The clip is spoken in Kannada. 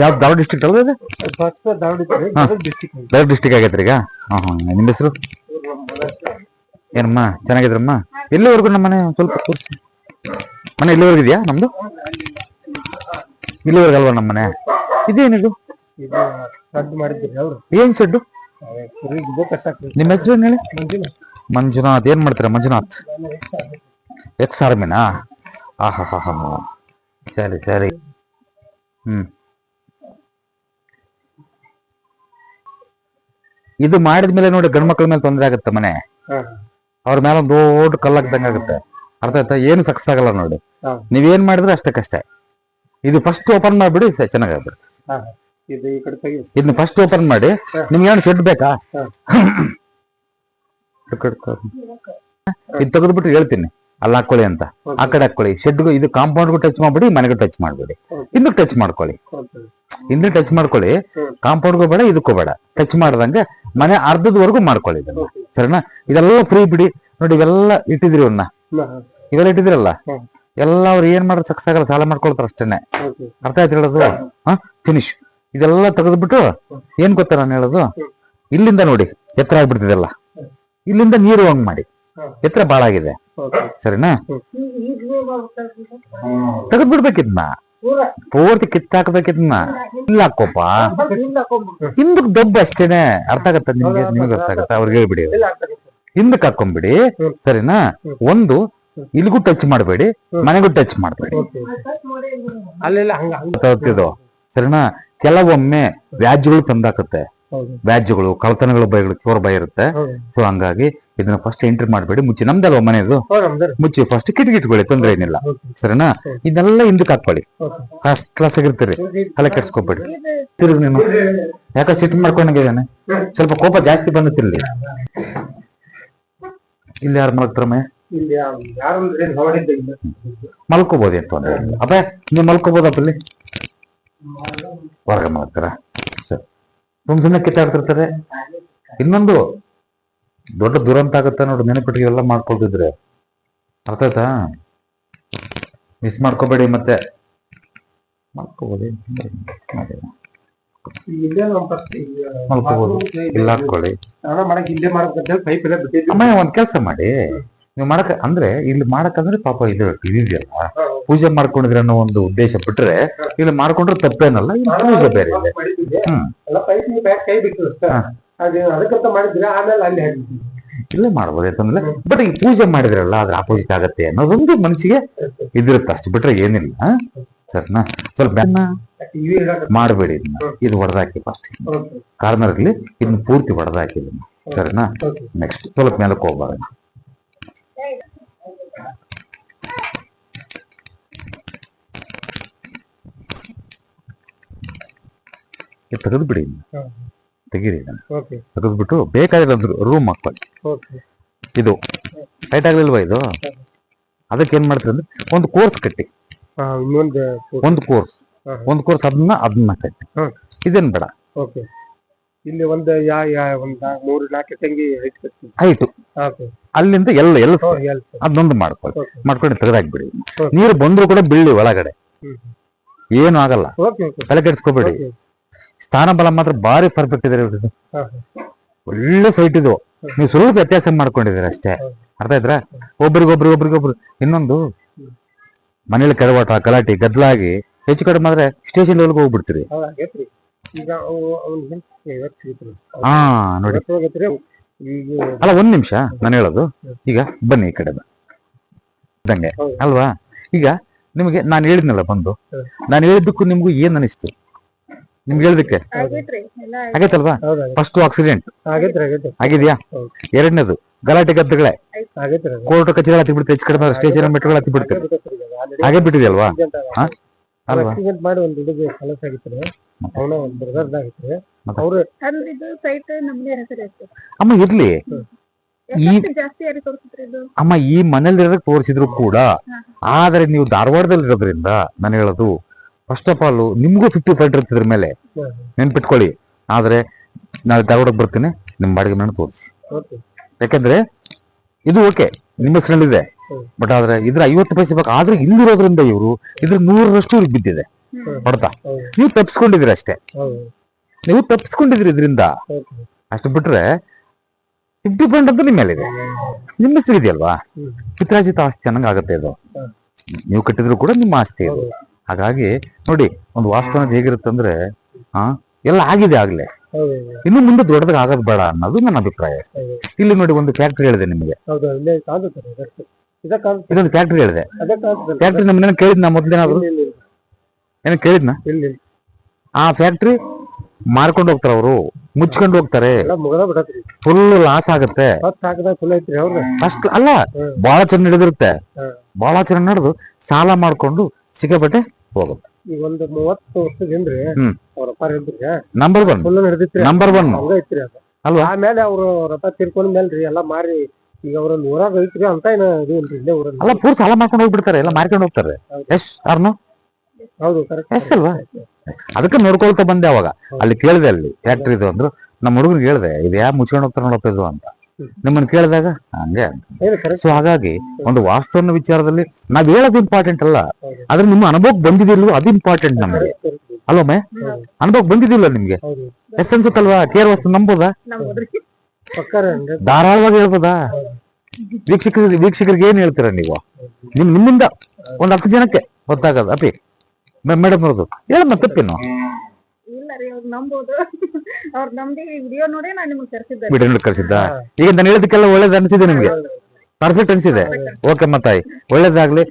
ಯಾವ್ದು ಧಾರವಾಡ ಡಿಸ್ಟ್ರಿಕ್ಟ್ ಅಲ್ಲ ಇದು? ಧಾರವಾಡ ಡಿಸ್ಟ್ರಿಕ್ಟ್ ಆಗೈತ್ರಿ ಈಗ. ನಿಮ್ಮ ಹೆಸರು ಏನಮ್ಮ? ಚೆನ್ನಾಗಿದ್ರಮ್ಮ? ಎಲ್ಲಿವರೆಗೂ ನಮ್ಮ ಮನೆ ಸ್ವಲ್ಪ ತೋರಿಸಿ. ಮನೆ ಇಲ್ಲಿವರೆಗೂ ಇದೆಯಾ ನಮ್ದು? ಇಲ್ಲಿವರೆಗೂ ಅಲ್ವಾ ನಮ್ಮ ಮನೆ? ಇದೇನಿದು? ಏನ್ ಶೆಡ್ಡು? ನಿಮ್ಮ ಹೆಸರು ಏನ್ ಹೇಳಿ? ಮಂಜುನಾಥ್. ಏನ್ ಮಾಡ್ತೀರಾ ಮಂಜುನಾಥ್? ಎಕ್ಸ್ ಆರ್ಮಿನಾ? ಹಾ. ಸರಿ ಸರಿ. ಇದು ಮಾಡಿದ್ಮೇಲೆ ನೋಡಿ ಗಂಡ್ ಮಕ್ಳ ಮೇಲೆ ತೊಂದರೆ ಆಗುತ್ತೆ. ಮನೆ ಅವ್ರ ಮೇಲೆ ಒಂದು ದೊಡ್ಡ ಕಲ್ಲಾಗ್ದಂಗ ಆಗುತ್ತೆ. ಅರ್ಥ ಆಯ್ತಾ? ಏನು ಸಕ್ಸಸ್ ಆಗಲ್ಲ ನೋಡಿ. ನೀವೇನ್ ಮಾಡಿದ್ರೆ ಅಷ್ಟಕ್ಕಷ್ಟೇ. ಇದು ಫಸ್ಟ್ ಓಪನ್ ಮಾಡ್ಬಿಡಿ, ಚೆನ್ನಾಗಾಗ್ಬಿಡಿ. ಇದನ್ನ ಫಸ್ಟ್ ಓಪನ್ ಮಾಡಿ. ನಿಮ್ಗೆ ಏನು ಶೆಡ್ ಬೇಕಾ? ಇದು ತೆಗೆದ್ಬಿಟ್ಟು ಹೇಳ್ತೀನಿ ಅಲ್ಲಿ ಹಾಕೊಳ್ಳಿ ಅಂತ. ಆ ಕಡೆ ಹಾಕೊಳ್ಳಿ. ಶೆಡ್ಗೂ ಇದು ಕಾಂಪೌಂಡ್ಗೂ ಟಚ್ ಮಾಡ್ಬಿಡಿ, ಮನೆಗೂ ಟಚ್ ಮಾಡ್ಬಿಡಿ. ಹಿಂದಕ್ಕೆ ಟಚ್ ಮಾಡ್ಕೊಳ್ಳಿ. ಹಿಂದೆ ಟಚ್ ಮಾಡ್ಕೊಳ್ಳಿ. ಕಾಂಪೌಂಡ್ಗೂ ಬೇಡ, ಇದಕ್ಕೂ ಬೇಡ. ಟಚ್ ಮಾಡ್ದಂಗೆ ಮನೆ ಅರ್ಧದವರೆಗೂ ಮಾಡ್ಕೊಳ್ಳಿ ಇದನ್ನ. ಸರಿನಾ? ಇದೆಲ್ಲ ಫ್ರೀ ಬಿಡಿ. ನೋಡಿ ಇವೆಲ್ಲ ಇಟ್ಟಿದ್ರಿ ಅವನ್ನ, ಇವೆಲ್ಲ ಇಟ್ಟಿದ್ರಲ್ಲ, ಎಲ್ಲ ಅವ್ರು ಏನ್ ಮಾಡೋದು ಸಕ್ಸಸ್ ಆಗಲ್ಲ, ಸಾಲ ಮಾಡ್ಕೊಳ್ತಾರ ಅಷ್ಟೇನೆ. ಅರ್ಥ ಆಯ್ತು ಹೇಳೋದು? ಫಿನಿಶ್. ಇದೆಲ್ಲ ತೆಗೆದ್ಬಿಟ್ಟು ಏನ್ ಗೊತ್ತಾ ನಾನು ಹೇಳೋದು? ಇಲ್ಲಿಂದ ನೋಡಿ ಎತ್ತರ ಆಗ್ಬಿಡ್ತಿದೆಲ್ಲ. ಇಲ್ಲಿಂದ ನೀರು ಹಂಗ್ ಮಾಡಿ. ಎತ್ತರ ಬಾಳ ಆಗಿದೆ. ಸರಿನಾ? ತೆಗೆದ್ಬಿಡ್ಬೇಕಿದ್ನ, ಪೂರ್ತಿ ಕಿತ್ತಾಕ್ಬೇಕಿದ್ನ. ಇಲ್ಲ ಹಾಕೋಪ, ಹಿಂದಕ್ ದಬ್ಬ ಅಷ್ಟೇನೆ. ಅರ್ಥ ಆಗತ್ತ ನಿಮ್ಗೆ? ನಿಮ್ಗೆ ಅರ್ಥ ಆಗತ್ತ? ಅವ್ರಿಗೆ ಹೇಳ್ಬಿಡಿ, ಹಿಂದಕ್ ಹಾಕೊಂಡ್ಬಿಡಿ. ಸರಿನಾ? ಒಂದು ಇಲ್ಲಿಗೂ ಟಚ್ ಮಾಡಬೇಡಿ, ಮನೆಗೂ ಟಚ್ ಮಾಡಬೇಡಿ. ಸರಿನಾ? ಕೆಲವೊಮ್ಮೆ ವ್ಯಾಜ್ಯಗಳು ತಂದಾಕತ್ತೆ. ವ್ಯಾಜ್ಯಗಳು, ಕಳ್ತನಗಳು, ಭಯಗಳು, ಚೋರ ಭಯ ಇರುತ್ತೆ. ಸೊ ಹಂಗಾಗಿ ಇದನ್ನ ಫಸ್ಟ್ ಎಂಟ್ರಿ ಮಾಡಬೇಡಿ. ಮುಚ್ಚಿ. ನಮ್ದಲ್ವ ಮನೆದು? ಮುಚ್ಚಿ ಫಸ್ಟ್ ಕಿಟ್ಕೊಳ್ಳಿ, ತೊಂದ್ರೆ ಏನಿಲ್ಲ. ಸರಿನಾ? ಇದೆಲ್ಲ ಹಿಂದಕ್ಕೆ ಹಾಕೊಳ್ಳಿ. ಫಸ್ಟ್ ಕ್ಲಾಸ್ ಆಗಿರ್ತೀರಿ, ತಲೆ ಕೆಡ್ಸ್ಕೊಬೇಡಿ. ತಿರುಗಿ ನೀನು ಯಾಕ ಸಿಟ್ಟು ಮಾಡ್ಕೊಂಡಾಗಿದ್ದಾನೆ? ಸ್ವಲ್ಪ ಕೋಪ ಜಾಸ್ತಿ ಬಂದಿತ್ತಿರ್ಲಿ. ಇಲ್ಲಿ ಯಾರು ಮಲಗ್ತಾರಮ್ಮ? ಮಲ್ಕೋಬಹುದು ಅಂತ ತೊಂದ್ರೆ ಇಲ್ಲ. ಅಪ್ಪ ನೀವು ಮಲ್ಕೋಬಹುದಪ್ಪ ಇಲ್ಲಿ? ಹೊರಗೆ ಮಲಗ್ತಾರ? ಸರಿ. ಸುಮ್ಮನೆ ಕಿತ್ತಾಡ್ತಿರ್ತಾರೆ. ಇನ್ನೊಂದು ದೊಡ್ಡ ದುರಂತ ಆಗುತ್ತೆ ನೋಡಿ, ನೆನಪಿಟ್ಟಿಗೆ ಎಲ್ಲ ಮಾಡ್ಕೊಳ್ತಿದ್ರೆ. ಅರ್ಥ ಆಯ್ತಾ? ಮಿಸ್ ಮಾಡ್ಕೋಬೇಡಿ. ಮತ್ತೆ ಮಲ್ಕೋಬಹುದು, ಮಲ್ಕೋಬಹುದು. ಇಲ್ಲ ಹಾಕೊಳ್ಳಿ. ಅಮ್ಮ ಒಂದ್ ಕೆಲ್ಸ ಮಾಡಿ, ನೀವು ಮಾಡಕ್ ಅಂದ್ರೆ ಇಲ್ಲಿ ಮಾಡಕಂದ್ರೆ ಪಾಪ ಇದು ಇದೆಯಲ್ಲ, ಪೂಜೆ ಮಾಡ್ಕೊಂಡಿದ್ರೆ ಅನ್ನೋ ಒಂದು ಉದ್ದೇಶ ಬಿಟ್ರೆ ಇಲ್ಲಿ ಮಾಡ್ಕೊಂಡ್ರೆ ತಪ್ಪೇನಲ್ಲ. ಪೂಜೆ ಬೇರೆ ಇದೆ. ಇಲ್ಲೇ ಮಾಡ್ಬೋದಾಯ್ತಂದ್ರೆ, ಬಟ್ ಈ ಪೂಜೆ ಮಾಡಿದ್ರಲ್ಲ ಅದ್ರ ಆಪೋಸಿಟ್ ಆಗತ್ತೆ ಅನ್ನೋದೊಂದು ಮನಸ್ಸಿಗೆ ಇದಿರುತ್ತೆ. ಅಷ್ಟು ಬಿಟ್ರೆ ಏನಿಲ್ಲ. ಸರಿನಾ? ಸ್ವಲ್ಪ ಮಾಡಬೇಡಿ. ಇದನ್ನ ಇದು ಹೊಡೆದಾಕಿ ಫಸ್ಟ್ ಕಾರ್ನರ್ ಇರ್ಲಿ. ಇದನ್ನ ಪೂರ್ತಿ ಹೊಡೆದಾಕಿ ಇದನ್ನ. ಸರಿನಾ? ನೆಕ್ಸ್ಟ್ ಸ್ವಲ್ಪ ಮೇಲಕ್ಕೆ ಹೋಗ್ಬಾರ್ದು. ತೆಗೆದು ಬಿಡಿ, ತೆಗೀರಿ. ತೆಗೆದ್ಬಿಟ್ಟು ಬೇಕಾದ್ರೆ ರೂಮ್ ಹಾಕೊಳ್ಳಿ. ಇದು ಟೈಟ್ ಆಗ್ಲಿಲ್ವಾ? ಇದು ಅದಕ್ಕೆ ಏನ್ ಮಾಡ್ತೀರಿ ಅಂದ್ರೆ ಒಂದು ಕೋರ್ಸ್ ಕಟ್ಟಿ. ಒಂದು ಕೋರ್ಸ್ ಅದನ್ನ ಕಟ್ಟಿ. ಇದೇನ್ ಬೇಡ. ಇಲ್ಲಿ ಒಂದು ಮೂರು ನಾಲ್ಕು ತಂಗಿ ಹೈಟು ಅಲ್ಲಿಂದ ಎಲ್ಲ ಅದನ್ನೊಂದು ಮಾಡ್ಕೊಂಡು ತೆಗೆದಾಕ್ಬಿಡಿ. ನೀರು ಬಂದ್ರು ಕೂಡ ಬೀಳಿ ಒಳಗಡೆ, ಏನು ಆಗಲ್ಲ. ತಲೆ ಕೆಡಿಸ್ಕೋಬೇಡಿ. ಸ್ಥಾನ ಬಲ ಮಾತ್ರ ಬಾರಿ ಪರ್ಫೆಕ್ಟ್ ಇದೆ. ಒಳ್ಳೆ ಸೈಟ್ ಇದು. ನೀವು ಸ್ವಲ್ಪ ವ್ಯತ್ಯಾಸ ಮಾಡ್ಕೊಂಡಿದ್ದೀರ ಅಷ್ಟೇ. ಅರ್ಥ ಆಯ್ತಾ? ಒಬ್ರಿಗೊಬ್ರು. ಇನ್ನೊಂದು ಮನೇಲಿ ಕೆಡವಾಟ, ಗಲಾಟೆ, ಗದ್ದಲಾಗಿ ಹೆಚ್ಚು ಕಡಿಮೆ ಮಾಡಿದ್ರೆ ಸ್ಟೇಷನ್ ಲೆವೆಲ್ಗೆ ಹೋಗ್ಬಿಡ್ತೀರಿ. ಹಾ ನೋಡಿ. ಅಲ್ಲ ಒಂದ್ ನಿಮಿಷ ನಾನು ಹೇಳೋದು. ಈಗ ಬನ್ನಿ ಈ ಕಡೆ ಇದ್ದಂಗೆ ಅಲ್ವಾ? ಈಗ ನಿಮಗೆ ನಾನು ಹೇಳಿದ್ನಲ್ಲ ಬಂದು, ನಾನು ಹೇಳಿದ್ದಕ್ಕೂ ನಿಮ್ಗೂ ಏನ್ ಅನಿಸ್ತು? ನಿಮ್ಗೆ ಹೇಳದಕ್ಕೆ ಆಗೈತಲ್ವಾ? ಫಸ್ಟ್ ಆಕ್ಸಿಡೆಂಟ್ ಆಗಿದ್ಯಾ? ಎರಡನೇದು ಗಲಾಟೆ ಗದ್ದಗಳೇ, ಕೋರ್ಟ್ ಕಚೇರಿ ಹತ್ತಿ ಬಿಡುತ್ತೆ. ಹೆಚ್ಚು ಕಡಿಮೆ ಸ್ಟೇಷನ್ ಮೆಟ್ರೋಗಳು ಹತ್ತಿ ಬಿಡುತ್ತೆ. ಹಾಗೆ ಬಿಟ್ಟಿದೆಯಲ್ವಾ? ಅಮ್ಮ ಇರ್ಲಿ. ಅಮ್ಮ ಈ ಮನೇಲಿ ತೋರಿಸಿದ್ರು ಕೂಡ, ಆದ್ರೆ ನೀವು ಧಾರವಾಡದಲ್ಲಿ ಇರೋದ್ರಿಂದ ನಾನು ಹೇಳೋದು, ಫಸ್ಟ್ ಆಫ್ ಆಲ್ ನಿಮ್ಗೂ 50% ಇರ್ತಿದ್ರ ಮೇಲೆ ನೆನ್ಪಿಟ್ಕೊಳ್ಳಿ. ಆದ್ರೆ ನಾವು ಧಾರವಾಡಕ್ಕೆ ಬರ್ತೀನಿ, ನಿಮ್ ಬಾಡಿಗೆ ಮನೆ ತೋರಿಸಿ. ಯಾಕಂದ್ರೆ ಇದು ಓಕೆ ನಿಮ್ಮ ಹೆಸರಲ್ಲಿದೆ, ಬಟ್ ಆದ್ರೆ ಇದ್ರ 50 ಪೈಸೆ ಬೇಕು. ಆದ್ರೆ ಇಲ್ಲಿರೋದ್ರಿಂದ ಇವರು ಇದ್ರ 100ರಷ್ಟು ಬಿದ್ದಿದೆ. ಹೊಡ್ತಾ ಹೌದು. ನೀವು ತಪ್ಪಿಸ್ಕೊಂಡಿದ್ರಿ ಅಷ್ಟೇ, ಹೌದು ನೀವು ತಪ್ಪಿಸ್ಕೊಂಡಿದ್ರಿ ಇದರಿಂದ. ಹೌದು. ಅಷ್ಟು ಬಿಟ್ರೆ 50% ಅಂತ ನಿಮ್ಮ ಮೇಲಿದೆ, ನಿಮ್ಮ ಹೆಸರು ಇದೆಯಲ್ವಾ, ಹ್ಮ್. ಪಿತ್ರಾಜಿತ ಆಸ್ತಿ ಅನ್ನಂಗ್ ಆಗತ್ತೆ ಇದು. ಹ್ಮ್. ನೀವು ಕಟ್ಟಿದ್ರು ಕೂಡ ನಿಮ್ಮ ಆಸ್ತಿ ಇದು. ಹೌದು. ಹಾಗಾಗಿ ನೋಡಿ, ಒಂದು ವಾಸ್ತು ಅನ್ನೋದು ಹೇಗಿರುತ್ತಂದ್ರೆ ಎಲ್ಲ ಆಗಿದೆ ಆಗ್ಲೇ, ಹೌದು ಇನ್ನು ಮುಂದೆ ದೊಡ್ಡದಾಗ ಆಗೋದು ಬೇಡ ಅನ್ನೋದು ನನ್ನ ಅಭಿಪ್ರಾಯ. ಹೌದು. ಇಲ್ಲಿ ನೋಡಿ, ಒಂದು ಫ್ಯಾಕ್ಟ್ರಿ ಹೇಳಿದೆ ನಿಮಗೆ, ಹೌದು ಇಲ್ಲೇ ಕಾಣುತ್ತದೆ ಇದೇ ಕಾಣುತ್ತೆ ಇದೊಂದು ಫ್ಯಾಕ್ಟ್ರಿ ಹೇಳಿದೆ. ಅದೇ ಕಾಣುತ್ತದೆ ಫ್ಯಾಕ್ಟ್ರಿ ನಮ್ಮನ್ನ ಕೇಳಿದ್ನ ಮೊದ್ಲೇನಾದ್ರು, ಏನೋ ಕೇಳಿದ್ನ? ಇಲ್ಲಿ ಆ ಫ್ಯಾಕ್ಟ್ರಿ ಮಾರ್ಕೊಂಡು ಹೋಗ್ತಾರ ಅವರು, ಮುಚ್ಕೊಂಡು ಹೋಗ್ತಾರೆ, ಎಲ್ಲ ಮುಗದ ಬಿಡತ್ರಿ ಫುಲ್ ಲಾಸ್ ಆಗತ್ತೆ. ಫಸ್ಟ್ ಹಾಕದಾಗ ಚಲೋ ಐತ್ರಿ ಅವ್ರ ಅಷ್ಟು ಅಲ್ಲ, ಹ್ಮ್. ಬಹಳ ಚೆನ್ನಾಗಿ ನಡೆದಿರುತ್ತೆ, ಹ್ಮ್. ಬಹಳ ಚೆನ್ನಾಗಿ ನಡೆದು ಸಾಲ ಮಾಡ್ಕೊಂಡು ಸಿಕ್ಕಾಪಟ್ಟೆ ಹೋಗುತ್ತೆ. ಈಗ ಒಂದು 30 ವರ್ಷದಿಂದ್ರಿ ಹ್ಮ್. ಅವ್ರ ಅಪ್ಪಾರ ಇದ್ರಿ ನಂಬರ್ ಒನ್, ಫುಲ್ ನಡೆದಿತ್ರಿ ನಂಬರ್ ಒನ್ ಹಂಗ ಐತ್ರಿ ಅದು. ಅಲ್ವಾ? ಆಮೇಲೆ ಅವ್ರು ರಥ ತೀರ್ಕೊಂಡ್ ಮೇಲ್ರಿ ಎಲ್ಲಾ ಮಾರಿ ಈಗ ಅವ್ರ 100 ಐತ್ರಿ ಅಂತ ಏನ ಇದು ಇಲ್ರಿ ಇಲ್ಲೇ ಊರಲ್ಲಿ. ಅಲ್ಲ, ಪೂರ್ತಿ ಸಾಲ ಮಾಡ್ಕೊಂಡು ಹೋಗ್ಬಿಡ್ತಾರೆ, ಎಲ್ಲ ಮಾರ್ಕೊಂಡು ಹೋಗ್ತಾರೆ. ಹೌದು. ಎಸ್ ಯಾರನು ಹೌದು ಕರೆಕ್ಟ್ ಎಸ್ ಅಲ್ವಾ? ಅದಕ್ಕೆ ನೋಡ್ಕೊಳ್ತಾ ಬಂದೆ. ಅವಾಗ ಅಲ್ಲಿ ಕೇಳಿದೆ, ಅಲ್ಲಿ ಫ್ಯಾಕ್ಟ್ರಿ ಇದು ಅಂದ್ರು, ನಮ್ಮ ಹುಡುಗರಿಗೆ ಹೇಳಿದೆ, ಇದು ಯಾ ಮುಚ್ಕೊಂಡು ಹೋಗ್ತಾರೆ ನೋಡಪ್ಪ ಇದು ಅಂತ. ನಿಮ್ಮನ್ನ ಕೇಳಿದಾಗ ಹಂಗೆ. ಕರೆಕ್ಟ್ ಸೊ ಹಾಗಾಗಿ ಒಂದು ವಾಸ್ತು ಅನ್ನೋ ವಿಚಾರದಲ್ಲಿ ನಾವ್ ಹೇಳೋದು ಇಂಪಾರ್ಟೆಂಟ್ ಅಲ್ಲ, ಹೌದು. ಆದ್ರೆ ನಿಮ್ಮ ಅನುಭವಕ್ಕೆ ಬಂದಿದಿಲ್ವೋ ಅದು ಇಂಪಾರ್ಟೆಂಟ್ ನಮಗೆ, ಅಲ್ವಮ್ಮೆ? ಅನುಭವಕ್ಕೆ ಬಂದಿದ್ದಿಲ್ಲ ನಿಮ್ಗೆ, ಹೌದು ಎಸ್ ಅನ್ಸುತ್ತಲ್ವಾ? ಕೇರ್ ವಸ್ತು ನಂಬೋದಾ? ಪಕ್ಕಾರ ಅಂದ್ರೆ ಧಾರಾಳವಾಗಿ ಹೇಳ್ಬೋದಾ? ವೀಕ್ಷಕರಿಗೆ ಏನ್ ಹೇಳ್ತೀರಾ ನೀವು? ನಿಮ್ಮಿಂದ ಒಂದ್ 10 ಜನಕ್ಕೆ ಗೊತ್ತಾಗದು. ಅಪಿ ಮೇಡಮ್ ಅವ್ರದ್ದು ಹೇಳಮ್ಮ, ತಪ್ಪೇನು? ಇಲ್ಲ ರೀ, ಅವ್ರು ನಂಬೋದು. ಅವ್ರು ನಮ್ದಿ ವಿಡಿಯೋ ನೋಡಿ ನಾನು ನಿಮ್ಗೆ ಕರ್ಸಿದ್ದೆ. ವಿಡಿಯೋ ನೋಡಿ ಕಳ್ಸಿದ್ದ. ಈಗ ನಾನು ಹೇಳೋದಕ್ಕೆಲ್ಲ ಒಳ್ಳೇದು ಅನ್ಸಿದೆ ನಿಮ್ಗೆ? ಪರ್ಫೆಕ್ಟ್ ಅನ್ಸಿದೆ. ಓಕೆ ತಾಯಿ, ಒಳ್ಳೇದಾಗ್ಲಿ.